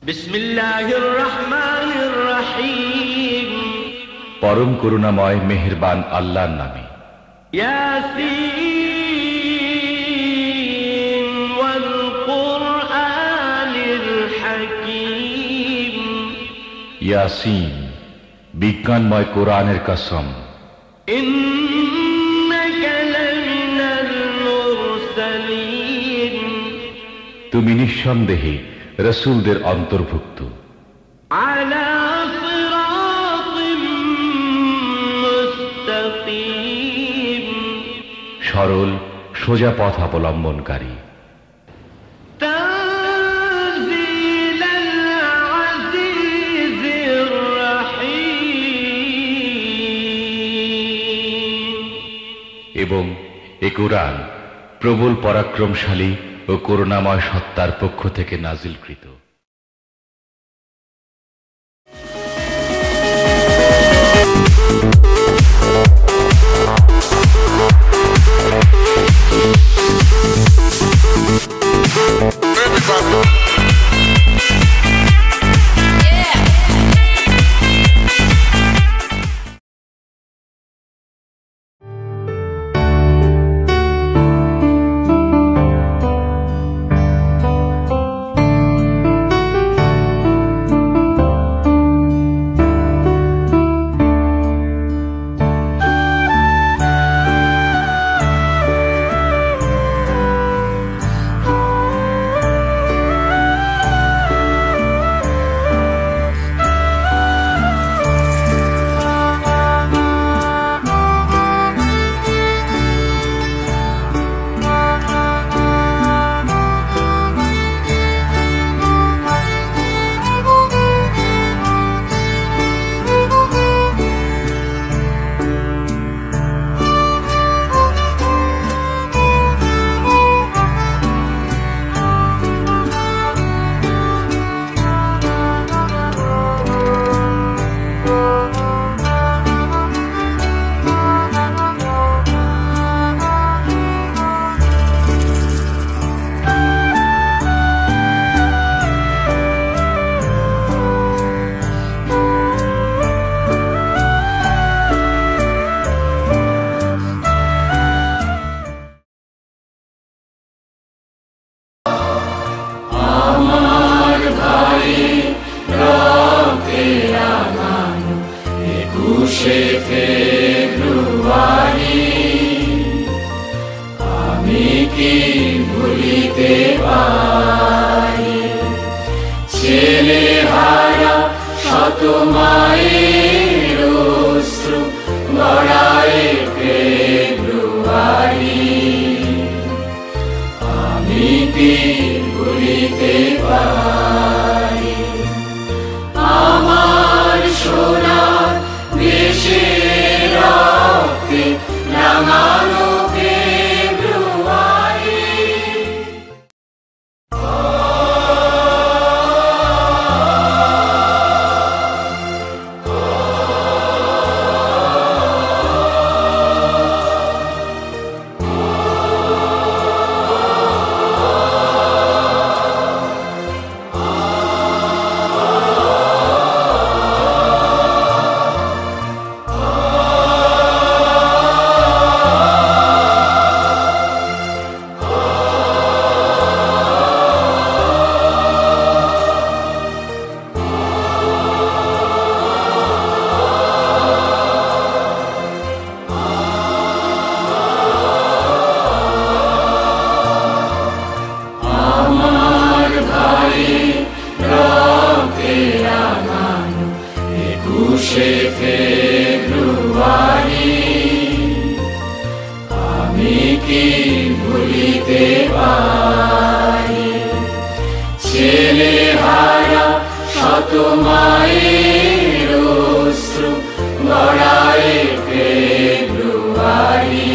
বিসমিল্লাহির রহমানির রহিম। পরম করুণাময় মেহেরবান আল্লাহর নামে। ইয়াসিন ওয়াল কুরআনিল হাকীম। ইয়াসিন, বিজ্ঞানময় কোরআনের কসম। ইন্নাকা লামিনাল মুরসালিন। তুমি নিঃসন্দেহে রাসূলদের অন্তর্ভুক্ত। আলা সিরাতিম মুস্তাকিম। সরল সোজা পথ অবলম্বনকারী। তানজিলাল আজিজির রহিম। এবং এ কোরআন প্রবল পরাক্রমশালী ও করুণাময় সত্তার পক্ষ থেকে নাজিলকৃত। আমি কি ভুলিতে পারি ছেলে হারা শত মায়ের অশ্রু গড়ায় ফেব্রুয়ারি। আমি কি ভুলিতে পারি আমার সোনার দেশের রক্তে রাঙানো ফেব্রুয়ারি। আমি কি ভুলিতে পারি ছেলে হারা শত মায়ের অশ্রু গড়ায় ফেব্রুয়ারি।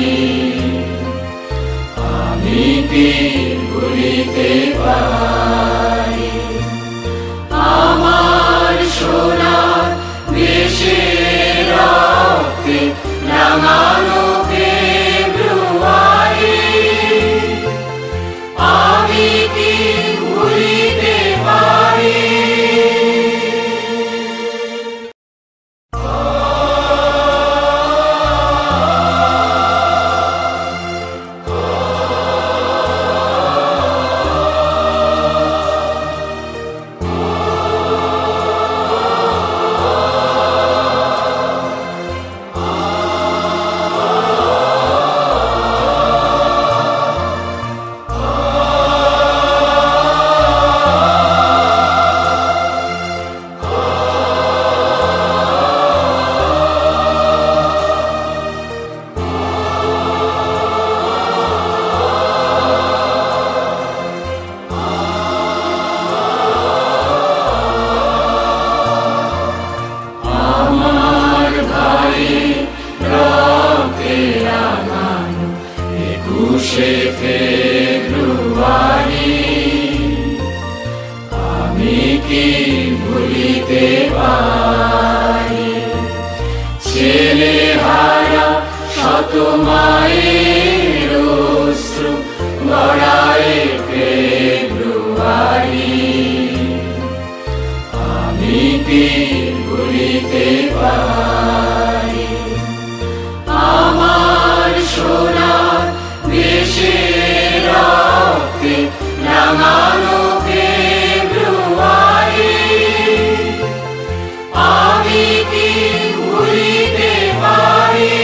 আমি কি ভুলিতে পারি আমার সোনার দেশের রক্তে রাঙানো ফেব্রুয়ারি। আমি কি ভুলিতে পারি আমি কি ভুলিতে পারি ছেলে হারা শত মায়ের অশ্রু গড়ায় ফেব্রুয়ারি আমি কি ভুলিতে পারি আমার সোনার দেশের রক্তে রাঙানো ফেব্রুয়ারি আমি কি ভুলিতে পারি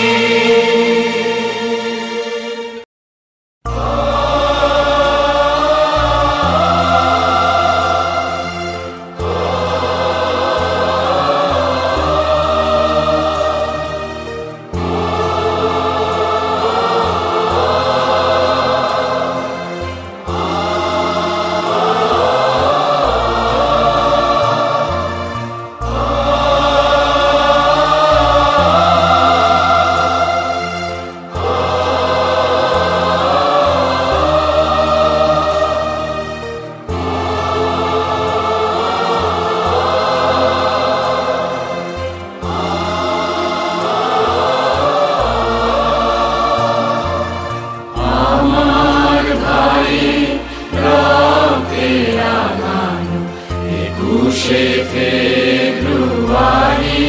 ফেব্রুয়ারি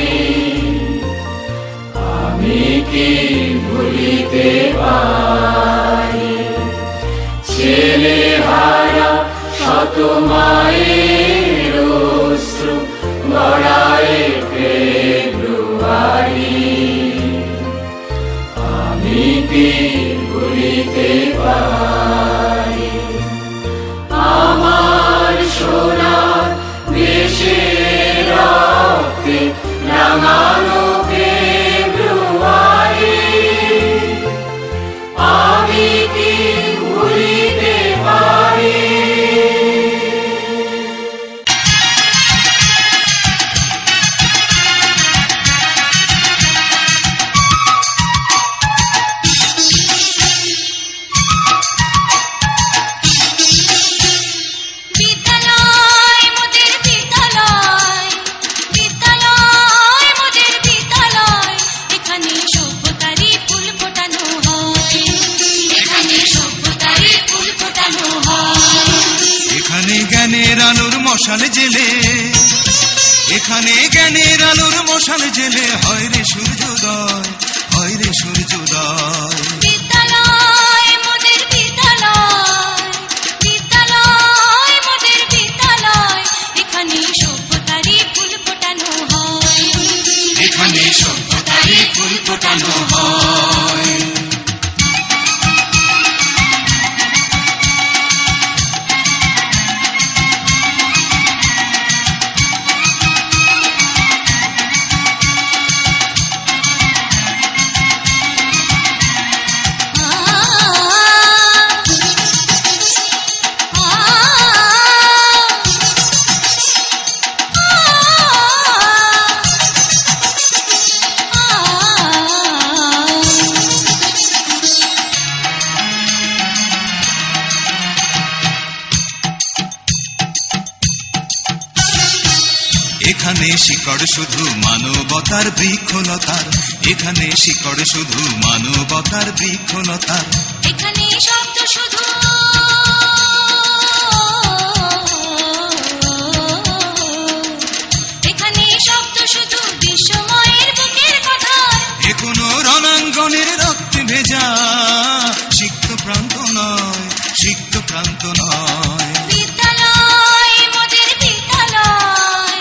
আমি কি ভুলিতে পারি ছেলে হারা শত মায়ের অশ্রু গড়ায় ফেব্রুয়ারি আমি কি ভুলিতে পারি আমার সোনার দেশের রক্তে রাঙানো ফেব্রুয়ারি আমি কি ভুলিতে পারি মশাল জেলে এখানে জ্ঞানের আলোর মশাল জেলে হয় রে সূর্যোদয় হয় রে সূর্যোদয় বিদ্যালয় মোদের বিদ্যালয় বিদ্যালয় মোদের বিদ্যালয় এখানে সভ্যতারই ফুল ফোটানো হয় এখানে সভ্যতারই ফুল ফোটানো হয় এখানে শিকড় শুধু মানবতার বৃক্ষলতার এখানে শিকড় শুধু মানবতার বৃক্ষলতার এখানে শব্দ শুধু এখানে শব্দ শুধু বিশ্বময়ের বুকের কথা এখনো রণাঙ্গনের রক্তে ভেজা সিক্ত প্রান্ত নয় সিক্ত প্রান্ত নয় বিদ্যালয় মোদের বিদ্যালয়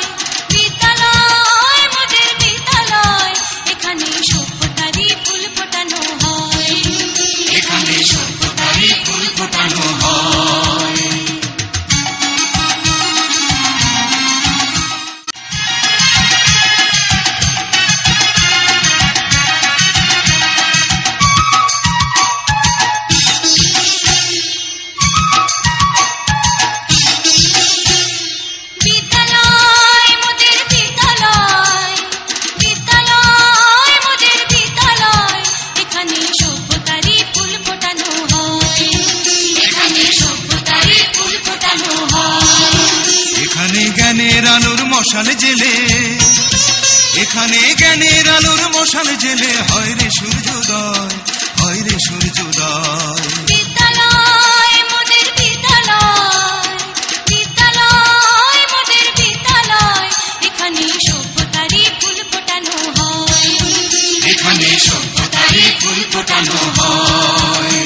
বিদ্যালয় মোদের বিদ্যালয় এখানে সভ্যতারই ফুল ফোটানো হয় এখানে সভ্যতারই ফুল ফোটানো মশাল জেলে, এখানে জ্ঞানের আলোর মশাল জেলে হয় রে সূর্যোদয়, হয় রে সূর্যোদয়। বিদ্যালয় মোদের বিদ্যালয়, বিদ্যালয় মোদের বিদ্যালয়, এখানে সভ্যতারই ফুল ফোটানো হয়, এখানে সভ্যতারই ফুল ফোটানো হয়।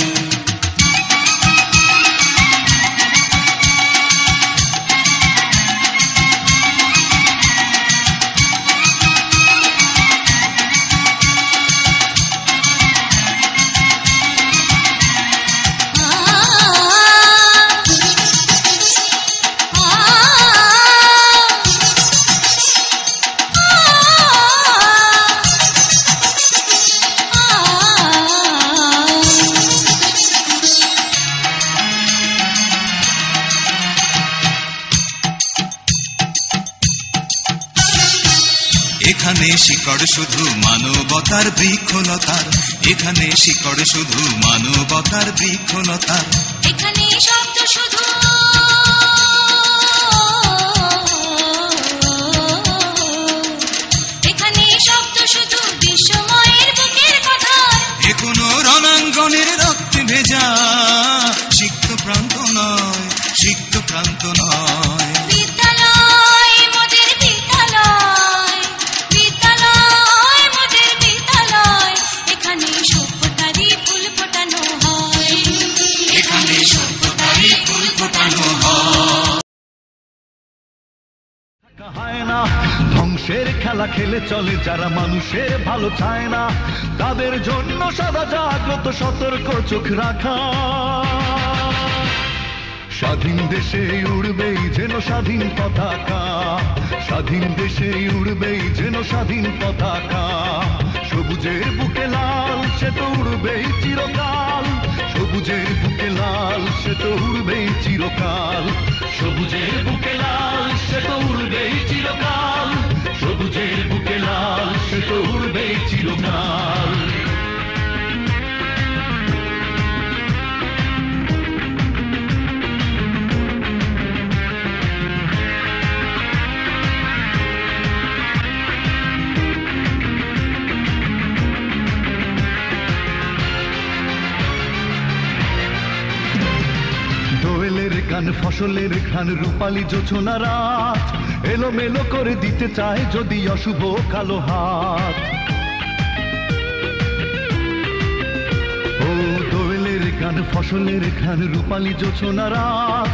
এখানে শিকড় শুধু মানবতার বৃক্ষলতার, এখানে শিকড় শুধু মানবতার বৃক্ষলতার। এখানে শব্দ শুধু এখানে শব্দ শুধু বিশ্বময়ের বুকের কথা, এ কোনো রণাঙ্গনের রক্তে ভেজা সিক্ত প্রান্ত নয়, সিক্ত প্রান্ত নয়। বিদ্যালয় মোদের বিদ্যালয়, বিদ্যালয় মোদের বিদ্যালয়, এখানে সভ্যতারই ফুল ফোটানো হয়, এখানে সভ্যতারই ফুল ফোটানো হয়। হয় না ধ্বংসের খেলা খেলে চলে যারা মানুষের ভালো চায় না, তাদের জন্য সদা জাগ্রত সতর্ক চোখ রাখা। স্বাধীন দেশে উড়বেই যেন স্বাধীন পতাকা, স্বাধীন দেশে উড়বেই যেন স্বাধীন পতাকা। সবুজের বুকে লাল সে তো উড়বেই চিরকাল, সবুজের বুকে লাল সে তো উড়বেই চিরকাল, সবুজের বুকে লাল সে তো উড়বেই চিরকাল, সবুজের বুকে লাল সে তো উড়বেই চিরকাল। দোয়েলের গান ফসলের ঘ্রাণ রূপালী জোছনা রাত, এলোমেলো করে দিতে চায় যদি অশুভ কালো হাত। ও দোয়েলের গান ফসলের ঘ্রাণ রূপালী জোছনা রাত,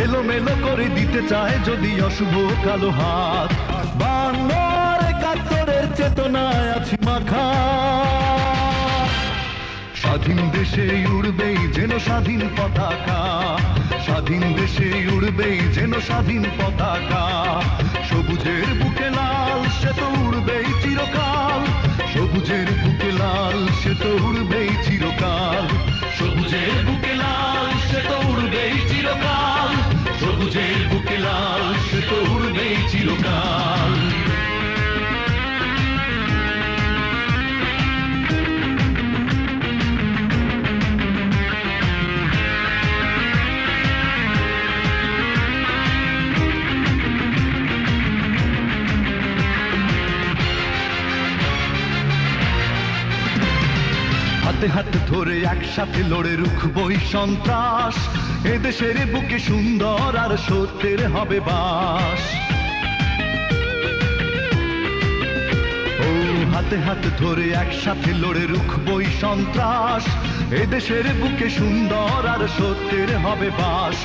এলোমেলো করে দিতে চায় যদি অশুভ কালো হাত। 52-71 চেতনায় আছি মাখা, স্বাধীন দেশে উড়বেই যেন স্বাধীন পতাকা, স্বাধীন দেশে উড়বেই যেন স্বাধীন পতাকা। সবুজের বুকে লাল সে তো উড়বেই চিরকাল, সবুজের বুকে লাল সে তো উড়বেই চিরকাল, সবুজের বুকে লাল সে তো উড়বেই চিরকাল, সবুজের বুকে লাল সে তো উড়বেই চিরকাল। হাতে হাতে ধরে একসাথে লড়ে রুখবই সন্ত্রাস, এদেশের বুকে সুন্দর আর সত্যের হবে বাস। ও হাতে হাতে ধরে একসাথে লড়ে রুখবই সন্ত্রাস, এদেশের বুকে সুন্দর আর সত্যের হবে বাস।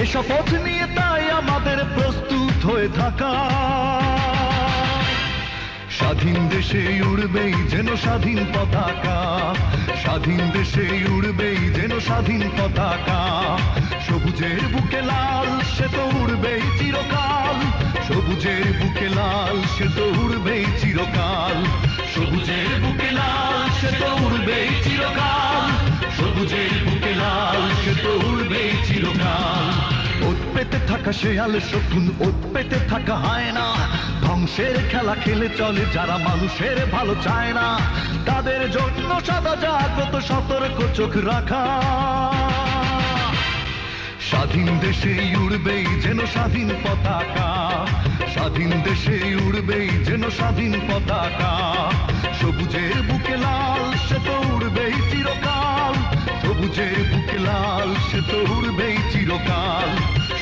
এ শপথ নিয়ে তাই আমাদের প্রস্তুত হয়ে থাকা, স্বাধীন দেশে উড়বেই যেন স্বাধীন পতাকা, স্বাধীন দেশে উড়বেই যেন স্বাধীন পতাকা। সবুজের বুকে লাল সে তো উড়বেই চিরকাল, সবুজের বুকে লাল সে তো উড়বেই চিরকাল, সবুজের বুকে লাল সে তো উড়বেই চিরকাল, সবুজের বুকে লাল সে তো উড়বেই চিরকাল। ওত পেতে থাকা শেয়াল শকুন, ওত পেতে থাকা হয় না, ধ্বংসের খেলা খেলে চলে যারা মানুষের ভালো চায় না, তাদের জন্য সদা জাগ্রত সতর্ক চোখ রাখা। স্বাধীন দেশে উড়বেই যেন স্বাধীন পতাকা, স্বাধীন দেশে উড়বেই যেন স্বাধীন পতাকা, সবুজের বুকে লাল সে তো উড়বেই চিরকাল, সবুজের বুকে লাল সে তো উড়বেই চিরকাল,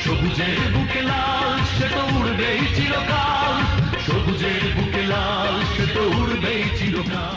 সবুজের বুকে লাল সে তো উড়বেই চিরকাল, সবুজের বুকে লাল সে তো উড়বেই চিরকাল।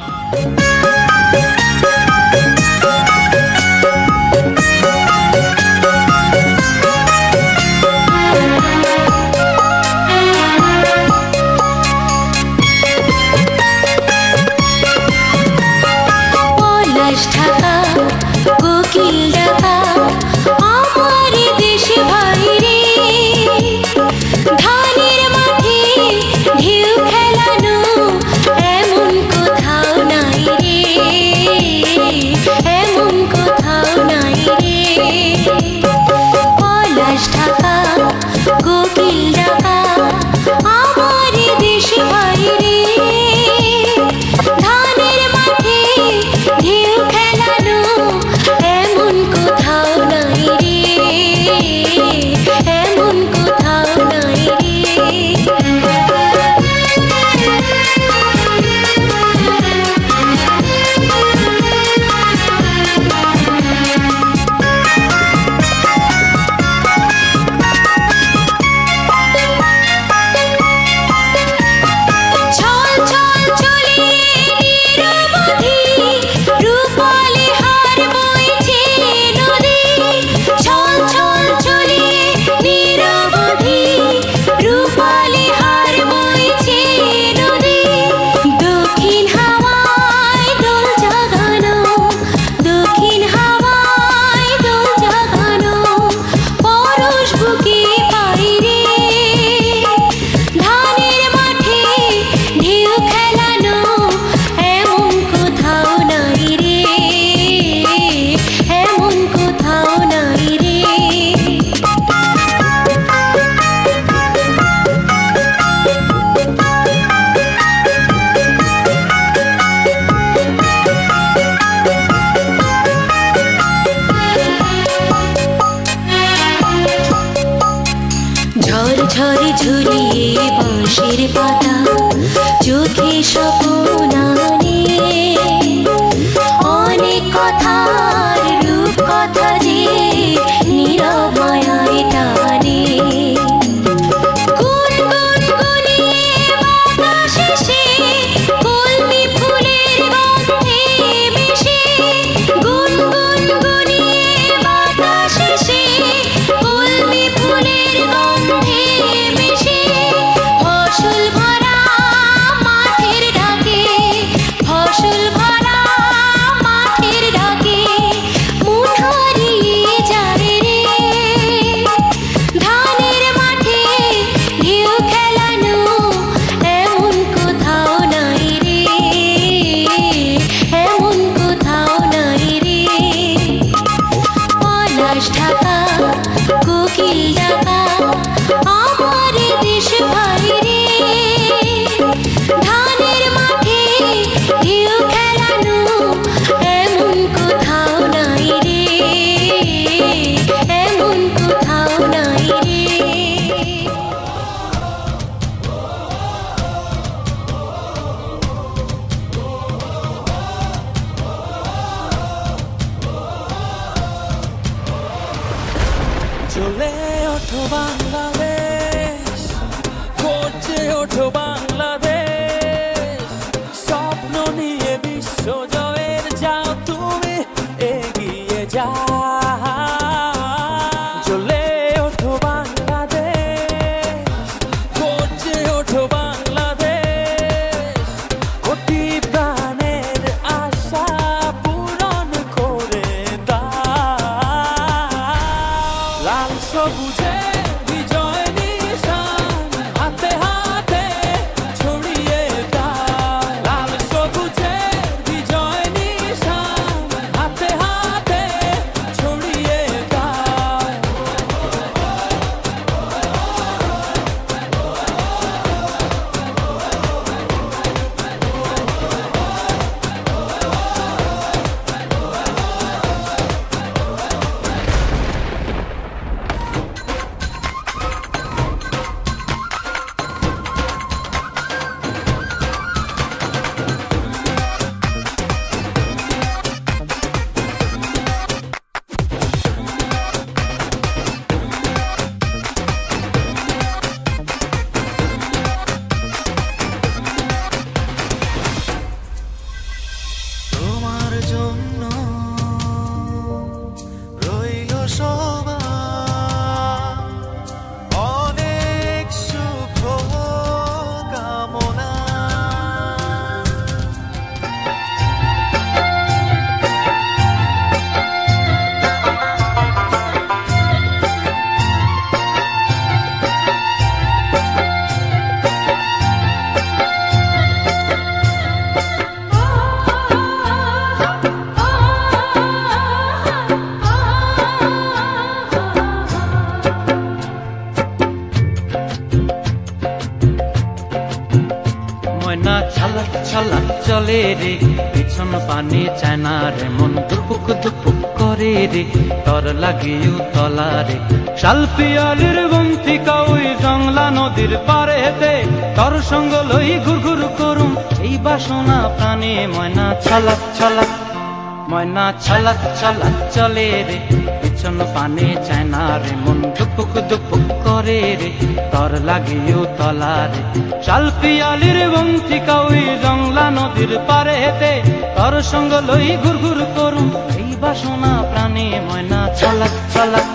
লাল সবুজের বিজয় নিশান হাতে হাতে ছলক ছলক চলে রে, পিছন পানে চায় না রে, মন দুপুক দুপুক করে রে, তর লাগিও তলা রে। শালপিয়ালির বন্থিকা ওই জংলা নদীর পারে হেতে, তর সঙ্গ লই ঘুর ঘুর করুম এই বাসনা প্রাণে। ময়না ছলক ছলক, ময়না ছলক ছলক চলে রে, পিছন পানে চায় না রে, মন দুপুক দুপুক করে রে, তর লাগিও তলা রে। শালপিয়ালির বন্থিকা ওই জংলা নদীর পারে হেতে, তর সঙ্গ লই ঘুর ঘুর করুম এই বাসনা প্রাণে। ময়না ছলক ছলক।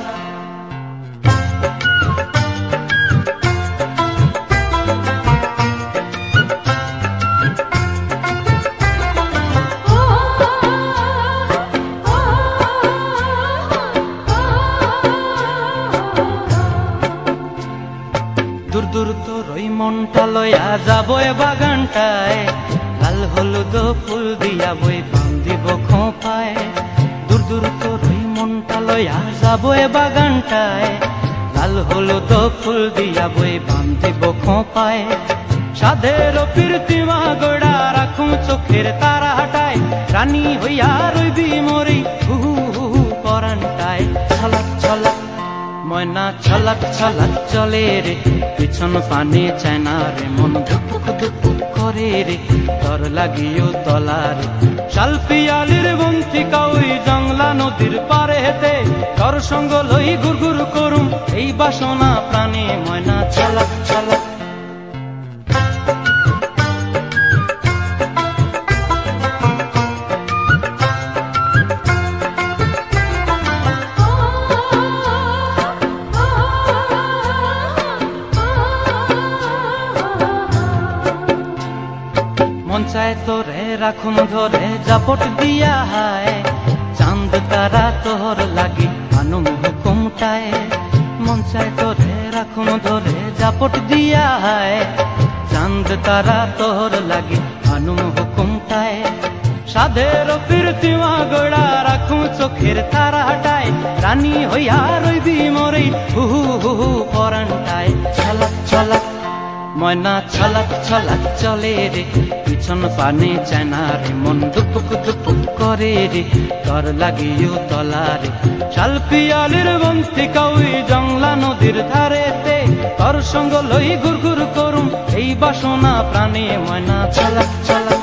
দূর দূর তোর ওই মনটা লয়া যাবো এ বাগানটায়, লাল হলুদ ফুল দিয়া বই বান্ধিব খোঁপায়। দূর দূর তোর ওই মনটা লয়া যাবো এ বাগানটায়, লাল হলুদ ফুল দিয়া বই বান্ধিব খোঁপায়। সাধের প্রীতিমা গোড়া রাখুম চোখের তারা হাটায়, রানী হইয়া রইবি মরি হু হু হু পরানটায়। ছলক ছলক, ময়না ছলক ছলক চলে রে, পিছন পানে চায় না রে, মন ধুপুক ধুপুক করে রে, তর লাগিও তলা রে। শালপিয়ালির বন্থিকা ওই জংলা নদীর পারে হেতে, তর সঙ্গ লই ঘুর ঘুর করুম এই বাসনা প্রাণে। ময়না ছলক ছলক। মন চায় তোরে রাখুম ধরে জাপট দিয়া হায়, চাঁদ তারা তোর লাগি আনুম হুকুমটায়। মন চায় তোরে রাখুম ধরে জাপট দিয়া হায়, চাঁদ তারা তোর লাগি আনুম হুকুমটায়। সাধের প্রীতিমা গোড়া রাখুম চোখের তারা হাটায়, রানী হইয়া রইবি মরি হু হু হু পরানটায়। ছলক ছলক, ময়না ছলক ছলক চলে রে, পিছন পানে চায় না রে, মন দুপুক দুপুক করে রে, তর লাগিও তলা রে। শালপিয়ালির বন্থিকা ওই জংলা নদীর ধারেতে, তর সঙ্গ লই ঘুর ঘুর করুম এই বাসনা প্রাণে। ময়না ছলক ছলক।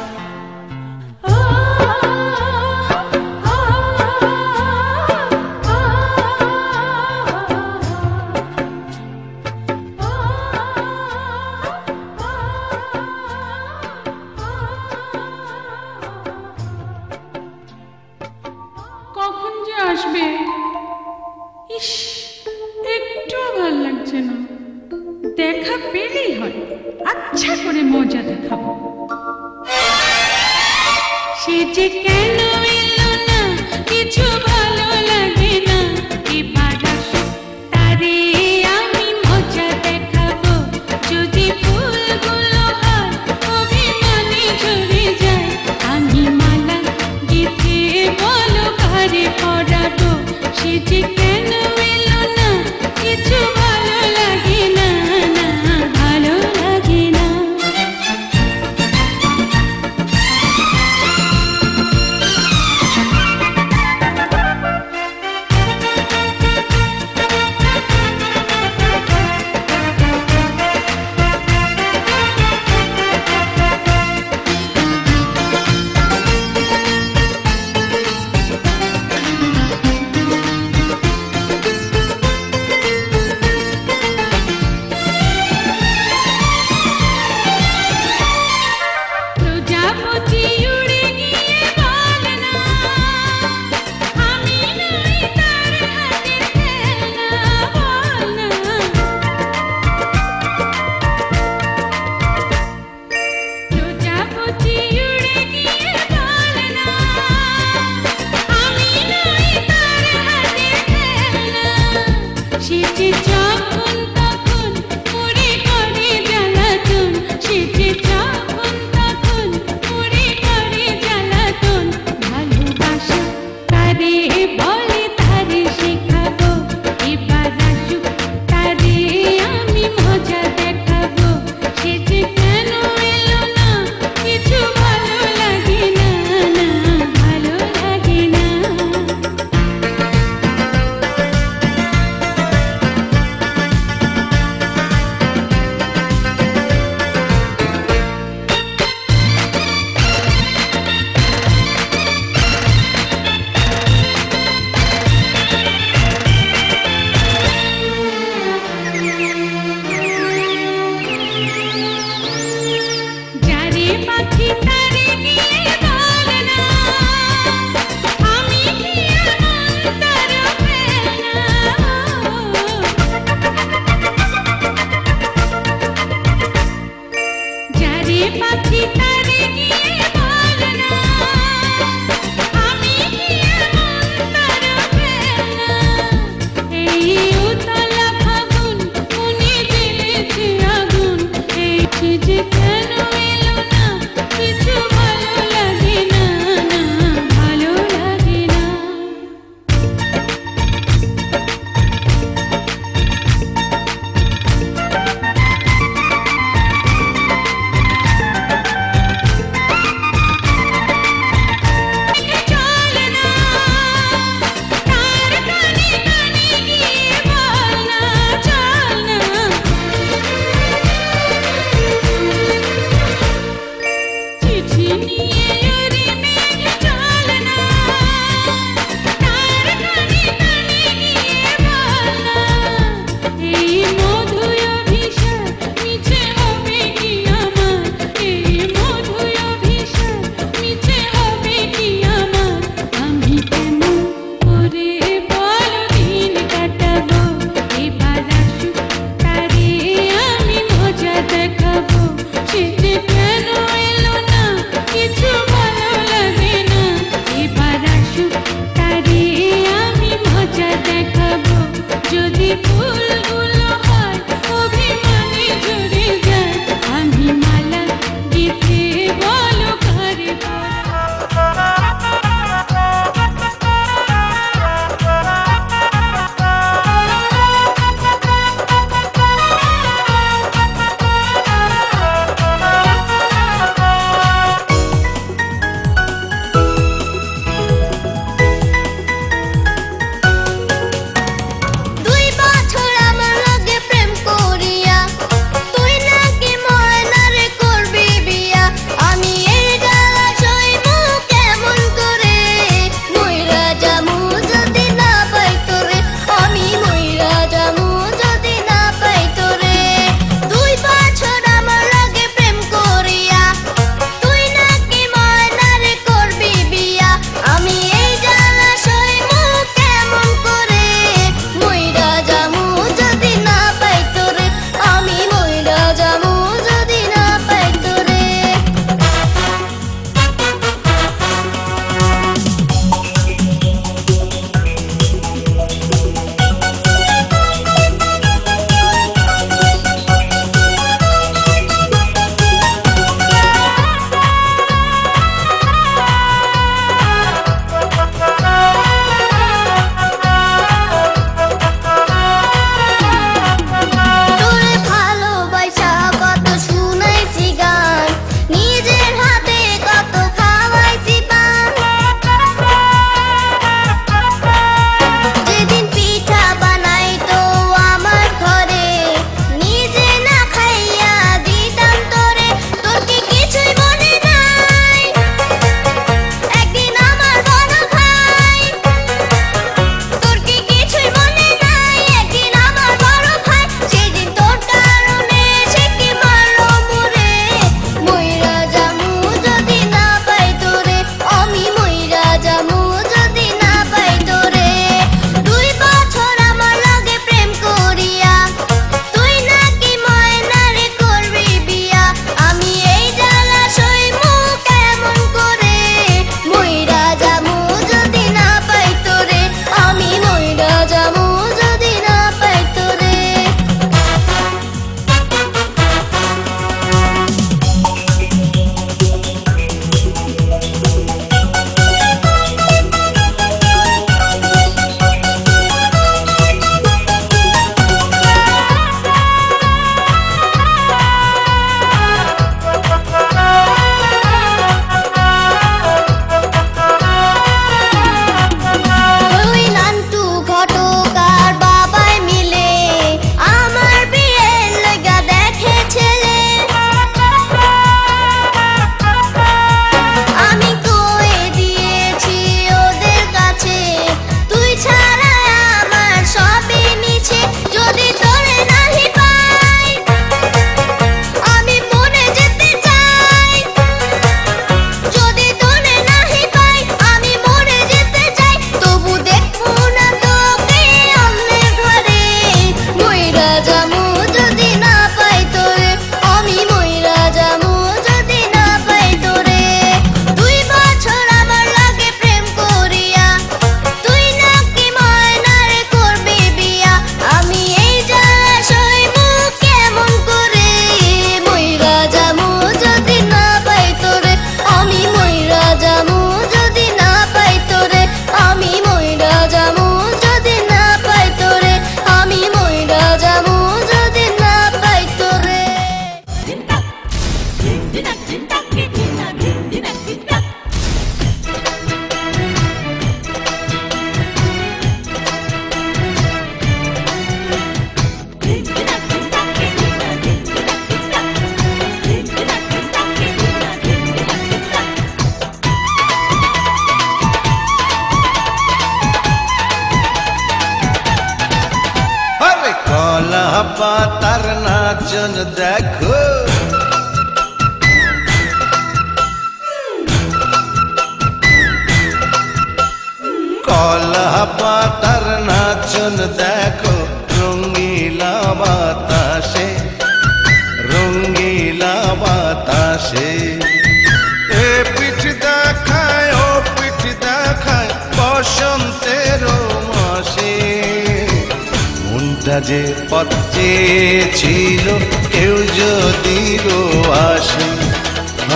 কখন যে আসবে? ইস, একটু ভালো লাগছে না। দেখা পেলেই হয়, আচ্ছা করে মজা দেখাবো। সে যে কেন এলো না, কিছু ভালো লাগে না, এবার আসুক তারে আমি মজা দেখাবো। যদি ফুলগুলো হয় অভিমানে ঝরে যায়, আমি মালা গেঁথে বলো ঘরে পড়াবো। সে যে কেন এলো না, কিছু ভালো লাগে না, না ভালো লাগে না। পাখি তারে গিয়ে বল না আমি কি এমন তার ফেলা এই উতলা ফাগুন উনি জ্বেলেছে আগুন এই যে কেন এলো না কিছু ভালো লাগে না না ভালো লাগে না কলা পাতার নাচন দেখো রঙ্গিলা বাতাসে, রঙ্গিলা বাতাসে। এ পিঠ দেখায় ও পিঠ দেখায় বসন্তের মাসে। মনটা যে পথ চেয়েছিল কেউ যদি আসে,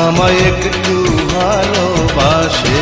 আমায় একটু ভালোবাসে।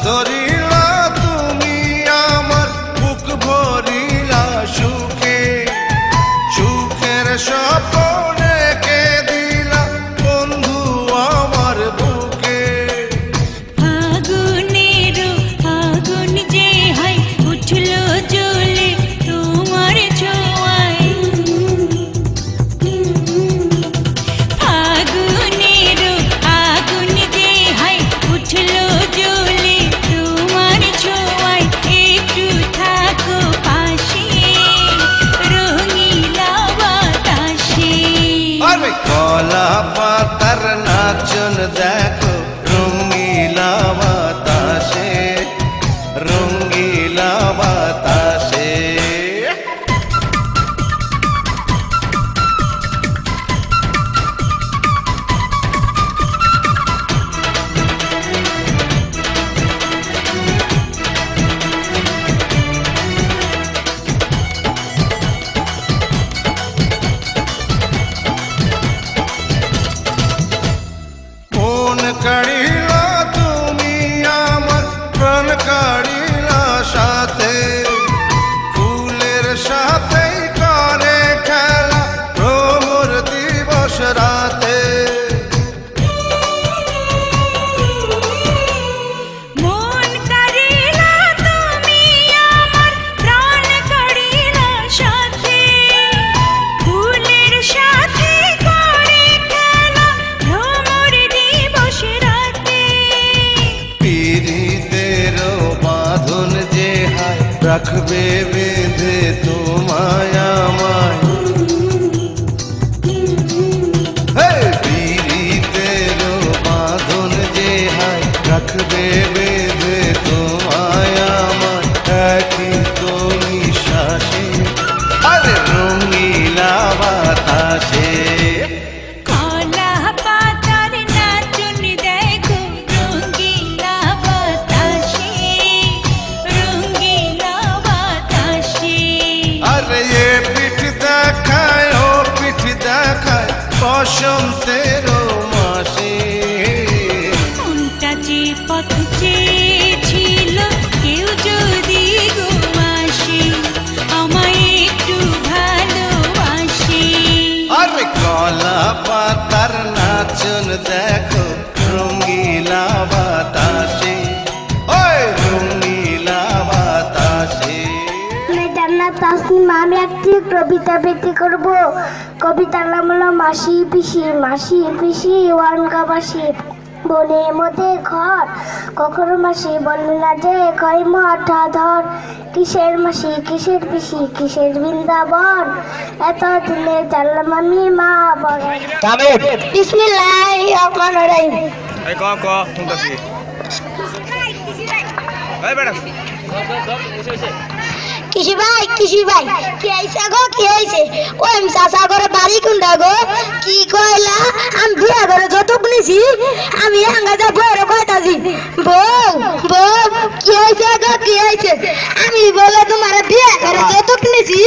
ধরিলা তুমি আমার বুক ভরিলা সুখে, সুখের স্বপ্নে কে দিলা বন্ধু আমার বুকে। আগুনের আগুন যে হয় উঠলো জ্বলে তোমার ছোঁয়ায়, আগুনের আগুন যে হয় উঠলো জ্বলে তোমার ছোঁয়ায়, একটু থাকো পাশে রঙিলা বাতাসে। আরে কলা পাতার নাচন দেখো রঙ্গিলা বাতাসে, রঙ্গিলা বাতাসে। মন কাড়িলা তুমি আমার প্রাণ কাড়িলা সাথে, ফুলের সাথেই করে খেলা ভ্রমর দিবস রাতে। মন কাড়িলা তুমি আমার প্রাণ কাড়িলা সাথে, ফুলের সাথে করে খেলা ভ্রমর দিবস রাতে। পীড়িতের বাঁধন যে হায় রাখবে বেঁধে তোমায় আমায়। হে পীড়িতের বাঁধন যে হায় রাখবে বেঁধে তোমায় আমায়, একই তো নিঃশ্বাসে আরে রঙ্গিলা বাতাসে। কলা পাতার নাচন দেখো রঙ্গিলা বাতাসে, রঙ্গিলা বাতাসে। আরে এ পিঠ দেখায় ও পিঠ দেখায় বসন্তের মাসে। মনটা যে পথ চেয়েছিল কেউ যদি আসে, আমায় একটু ভালোবাসে। আরে কলা পাতার নাচন দেখো রঙ্গিলা বাতাসে, ওই রঙ্গিলা বাতাসে। জান্নাত তাসনিম, আমি একটি কবিতা আবৃত্তি করব। কবিতার নাম হলো মাসি পিসি। মাসি পিসি ওয়ানগাবাসি, বনের মধ্যে ঘর, কখনো মাসি বলে না যে কয় মাঠা ধর। কিসের মাসি কিসের পিসি কিসের বৃন্দাবন, এত দিনে জানলাম আমি মা বড়। বিসমিল্লাহির রহমানির রহিম। কৃষি ভাই কি আইছে গো কি আইছে ওই চাচা করে বাড়ি কোনটা গো কি কইলা আমি বিয়া করে যতক নিছি আমি আঙ্গাজা বড় কইতাছি বউ কি আইছে গো কি আইছে আমি বলে তোমার বিয়া করে যতক নিছি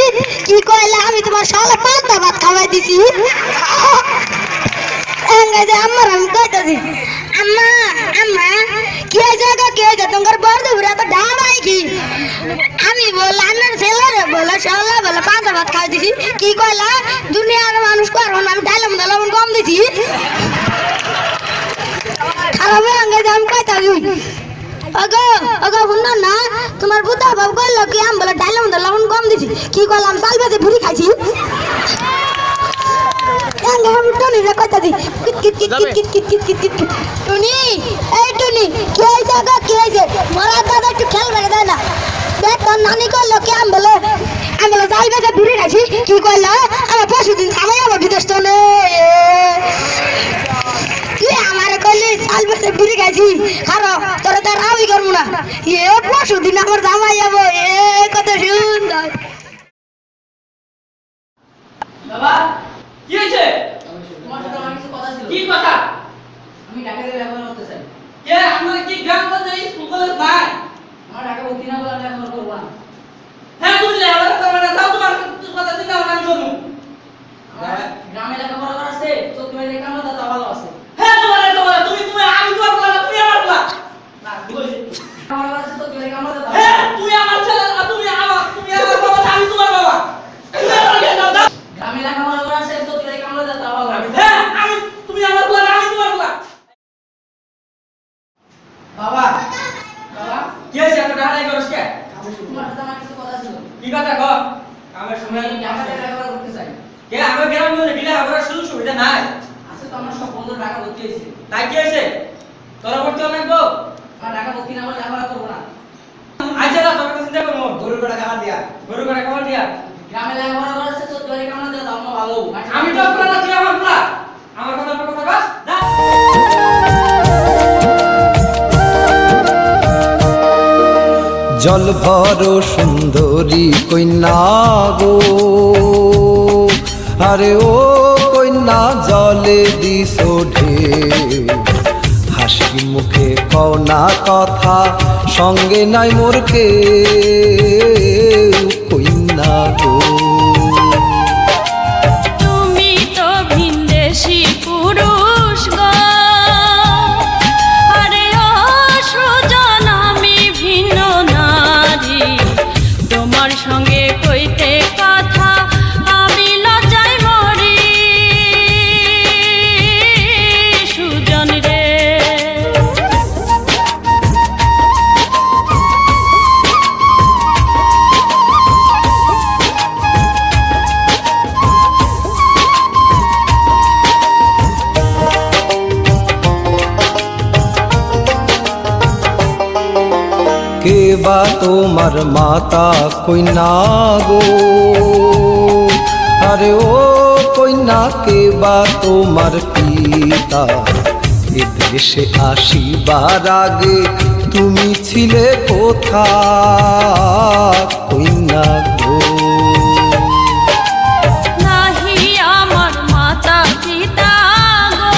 কি কইলা আমি তোমার শালা পান্তা ভাত খাওয়াই দিছি আঙ্গাজা আমার আমি কইতাছি আম্মা কি আইছে গো কি আইছে তোমার বড় দুরা তো ঢাবাই কি আমি বললাম আন্নার ছেলে বলে শালা বলে পান্তা ভাত খাওয়াই দিছি কি কইলা দুনিয়ার মানুষ করবো না আমি ডাইলাম কম দিছি খারাপ আঙ্গাজা আমি কইতাছি ওগো শুনো না তোমার বুদ্ধা বাবু কইল কি আমি বলে ডাইলাম কম দিছি কি কইলাম চাল বেজে ভুড়ি খাইছি আমি টুনি রে কইতাছি কিট টুনি এই টুনি কি হইছে গো কি হইছে মোরা দাদা একটু খেল বেড়ে দেয় না দেখ তোর নানি কইল কি আমি বলে চাল বেজে ভুড়ি খাইছি কি কইল আমার পরশুদিন খামাই আমার বিদেশ তো তুই আমার কইলি চাল বেজে ভুড়ি খাইছি খারো তোর তো রাউই করবো না পরশুদিন আমার জামাই যাবো কত সুন্দর বাবা কি হয়েছে তোমার সাথে আমার কিছু কথা ছিল কি কথা আমি ঢাকাতে ব্যবহার করতে চাই কে আমরা কি গ্রাম পঞ্চায়েত স্কুল কলেজ নাই আমার ঢাকা ভর্তি না বলে আমি ব্যবহার করব না হ্যাঁ তুমি লেখাপড়া করবে না তাও তোমার কথা চিন্তা ভাবনা আমি করব গ্রামে লেখাপড়া করা আছে চোখে মেলে কামনা দাদা ভালো আছে হ্যাঁ তোমার তুমি আমি তোমার বলা তুমি আমার বলা না বলছি আমার কাছে চোখে মেলে কামনা দাদা হ্যাঁ তুমি আমার ছেলে তুমি আমার বাবা আমি তোমার বাবা আমি লেখাপড়া করা আছে তো তুই কামড়া দাও বাবা হ্যাঁ আমি তুমি আমার বলা আমি তোমার বলা বাবা কি হইছে এত ডাড়াই করছ কে তোমার সাথে আমার কিছু কথা ছিল কি কথা কও কামের সময় আমি গ্রামে লেখাপড়া করতে চাই কে আমার গ্রামে বলে বিলা লেখাপড়া সুযোগ সুবিধা নাই আছে তো আমার সব বন্ধু ঢাকা ভর্তি হইছে তাই কি হইছে তোরা ভর্তি লাগবো আমার ঢাকা ভর্তি না হলে লেখাপড়া করব না আচ্ছা না তোর কথা চিন্তা করব গরু কটা খাবার দিয়া গ্রামে লেখাপড়া করা আছে তো তুই কামনা দাও দাও ভালো আমি তো আপনারা তুই আমার বলা আমার কথা বাস যা জল ভর সুন্দরী কন্যা গো আরে ও কন্যা জলে দিস ঢেউ হাসি মুখে কও না কথা সঙ্গে নাই মোর কে কন্যা গো তুমি তো ভিনদেশী পুরুষ গো আরে ও সুজন আমি ভিন্ন নারী তোমার সঙ্গে কইতে কথা আমি লজ্জায় মরি সুজন রে কে বা তোমার মাতা কন্যা গো আরে ও কন্যা কে বা তোমার পিতা এ দেশে আসিবার আগে তুমি ছিলে কোথা কন্যা গো নাহি আমার মাতা পিতা গো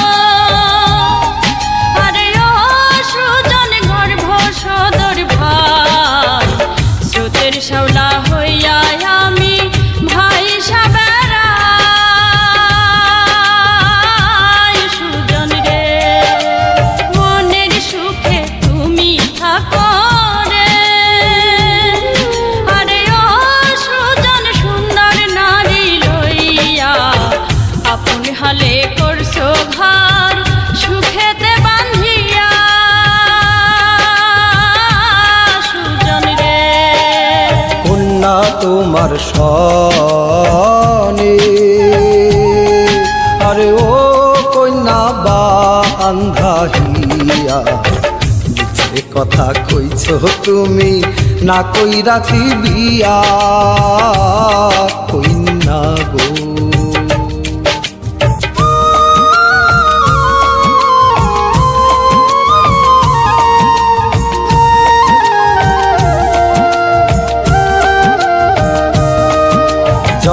আরে ও সুজন গর্ভ সদর ভাই স্রোতের শাওলা হইয়া আমি ভাই সাবেরা সুজন রে মনের সুখে তুমি থাকো রে আরে ও সুজন সুন্দর নারী লইয়া আপন হালে করছো ঘর সুখেতে বান্ধিয়া সুজন রে কন্যা তোমার সনে আরে ও কন্যা বা আন্ধা হিয়া মিছে কথা কইছ তুমি না কইরাছি বিয়া কন্যা গো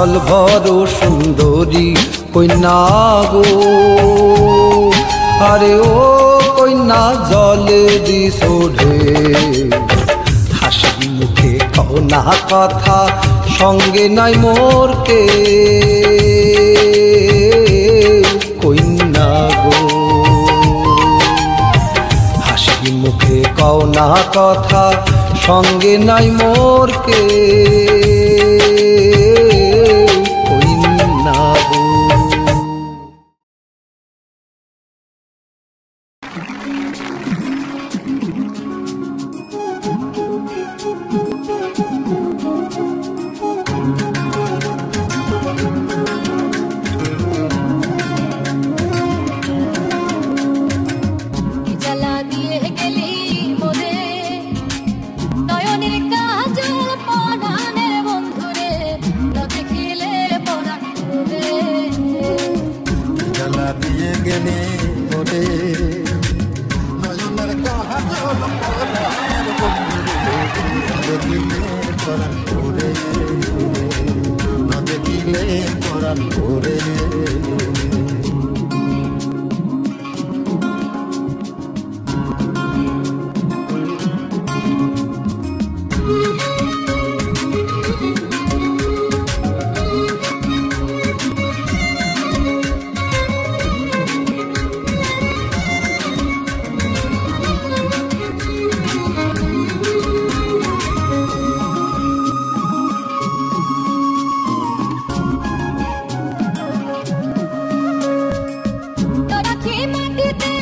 জল ভর সুন্দরী কন্যা গো, আরে ও কন্যা জলে দিস ঢেউ, হাসি মুখে কও না কথা সঙ্গে নাই মোর কে কন্যা গো, হাসি মুখে কও না কথা সঙ্গে নাই মোর কে কন্যা গো। জ্বালা দিয়ে গেলি মোরে নয়নের কাজল পরাণের বন্ধুরে, না দেখিলে পরাণ করে। জ্বালা দিয়ে গেলে মোরে নয়নের কাজল পরাণের বন্ধুরে, দেখিলে পরাণ করে, না দেখিলে পরাণ করে। তোরা কি মাটিতে